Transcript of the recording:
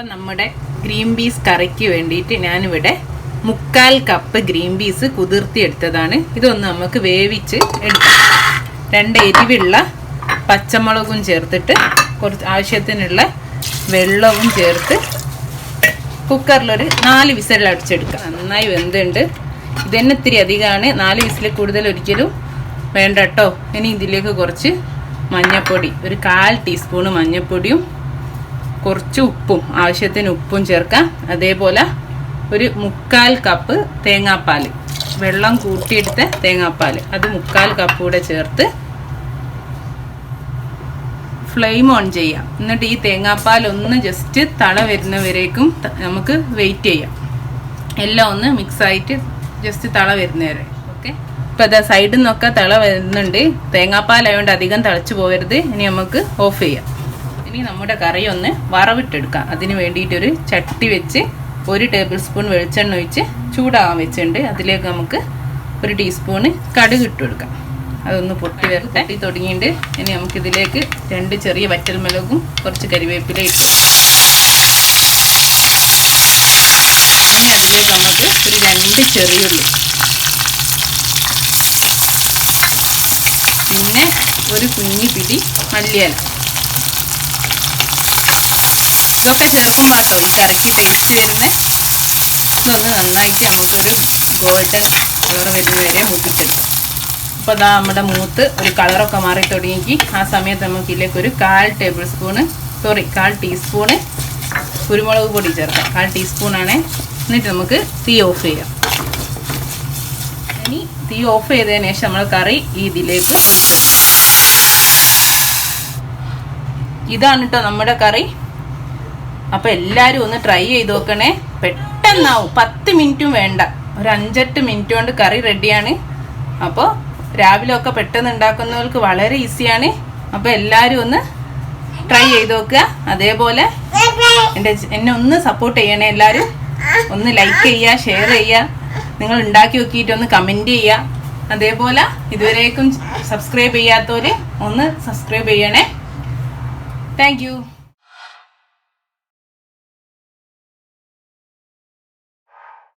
അപ്പം നമ്മുടെ green peas കറിക്ക് വേണ്ടിയിട്ട് ഞാനിവിടെ 3/4 കപ്പ് ഗ്രീൻ പീസ് കുതിർത്തിയെടുത്തതാണ്. ഇതൊന്ന് നമുക്ക് വേവിച്ച് എടുക്കാം. 2 എരിവുള്ള പച്ചമുളകും ചേർത്തിട്ട് കുറച്ച് ആവശ്യത്തിനുള്ള വെള്ളവും ചേർത്ത് കുക്കറിലൊരു 4 വിസിൽ അടിച്ചെടുക്കുക. നന്നായി വെന്തുണ്ട്. ഇതന്നെ ഇത്തിരി അധികമാണ്. 4 വിസിൽ കൂടുതൽ ഒരിക്കലും വേണ്ട കേട്ടോ. ഇനി ഇതിലേക്ക് കുറച്ച് മഞ്ഞൾപ്പൊടി, ഒരു 1/4 ടീസ്പൂണ് മഞ്ഞൾപ്പൊടിയും കുറച്ച് ഉപ്പും, ആവശ്യത്തിന് ഉപ്പും ചേർക്കാം. അതേപോലെ ഒരു 3/4 കപ്പ് തേങ്ങാപ്പാൽ, വെള്ളം കൂട്ടിയെടുത്ത തേങ്ങാപ്പാൽ, അത് 3/4 കപ്പ് കൂടെ ചേർത്ത് ഫ്ലെയിം ഓൺ ചെയ്യാം. എന്നിട്ട് ഈ തേങ്ങാപ്പാൽ ഒന്ന് ജസ്റ്റ് തള വരുന്നവരേക്കും നമുക്ക് വെയിറ്റ് ചെയ്യാം. എല്ലാം ഒന്ന് മിക്സായിട്ട് ജസ്റ്റ് തള വരുന്നവരെ. ഓക്കെ, ഇപ്പം അതാ സൈഡിൽ നിന്നൊക്കെ തള വരുന്നുണ്ട്. തേങ്ങാപ്പാലായതുകൊണ്ട് അധികം തിളച്ച് പോകരുത്. ഇനി നമുക്ക് ഓഫ് ചെയ്യാം. ഇനി നമ്മുടെ കറി ഒന്ന് വറവിട്ടെടുക്കാം. അതിന് വേണ്ടിയിട്ടൊരു ചട്ടി വെച്ച് 1 ടേബിൾ സ്പൂൺ വെളിച്ചെണ്ണ ഒഴിച്ച് ചൂടാകാൻ വെച്ചിട്ടുണ്ട്. അതിലേക്ക് നമുക്ക് 1 ടീസ്പൂണ് കടുക് ഇട്ട് കൊടുക്കാം. അതൊന്ന് പൊട്ടി വരട്ടെ. പൊട്ടി തുടങ്ങിയിട്ട് ഇനി നമുക്കിതിലേക്ക് 2 ചെറിയ വറ്റൽമുളകും കുറച്ച് കരിവേപ്പില ഇട്ട്, ഇനി അതിലേക്ക് നമുക്ക് ഒരു 2 ചെറിയുള്ളി, പിന്നെ ഒരു കുഞ്ഞി പിടി മല്ലിയില, ഇതൊക്കെ ചേർക്കുമ്പോൾ കേട്ടോ ഈ കറിക്ക് ടേസ്റ്റ് വരുന്നത്. ഇതൊന്ന് നന്നായിട്ട് നമുക്കൊരു ഗോൾഡൻ കളർ വരുന്നവരെ മൂപ്പിച്ചെടുക്കാം. അപ്പോൾ അതാ നമ്മുടെ മൂത്ത് ഒരു കളറൊക്കെ മാറി തുടങ്ങി. ആ സമയത്ത് നമുക്ക് ഇതിലേക്ക് ഒരു 1/4 ടീസ്പൂണ് കുരുമുളക് പൊടി ചേർക്കാം. 1/4 ടീസ്പൂണാണ്. എന്നിട്ട് നമുക്ക് തീ ഓഫ് ചെയ്യാം. ഇനി തീ ഓഫ് ചെയ്തതിന് ശേഷം നമ്മൾ കറി ഇതിലേക്ക് ഒഴിച്ചു. ഇതാണ് കേട്ടോ നമ്മുടെ കറി. അപ്പോൾ എല്ലാവരും ഒന്ന് ട്രൈ ചെയ്ത് നോക്കണേ. പെട്ടെന്നാവും, 10 മിനിറ്റും വേണ്ട, ഒരു 5-8 മിനിറ്റ് കൊണ്ട് കറി റെഡിയാണ്. അപ്പോൾ രാവിലെ ഒക്കെ പെട്ടെന്ന് ഉണ്ടാക്കുന്നവർക്ക് വളരെ ഈസിയാണ്. അപ്പോൾ എല്ലാവരും ഒന്ന് ട്രൈ ചെയ്ത് നോക്കുക. അതേപോലെ എന്നെ ഒന്ന് സപ്പോർട്ട് ചെയ്യണേ. എല്ലാവരും ഒന്ന് ലൈക്ക് ചെയ്യുക, ഷെയർ ചെയ്യുക, നിങ്ങൾ ഉണ്ടാക്കി നോക്കിയിട്ട് ഒന്ന് കമൻറ്റ് ചെയ്യുക. അതേപോലെ ഇതുവരേക്കും സബ്സ്ക്രൈബ് ചെയ്യാത്തവർ ഒന്ന് സബ്സ്ക്രൈബ് ചെയ്യണേ. Thank you.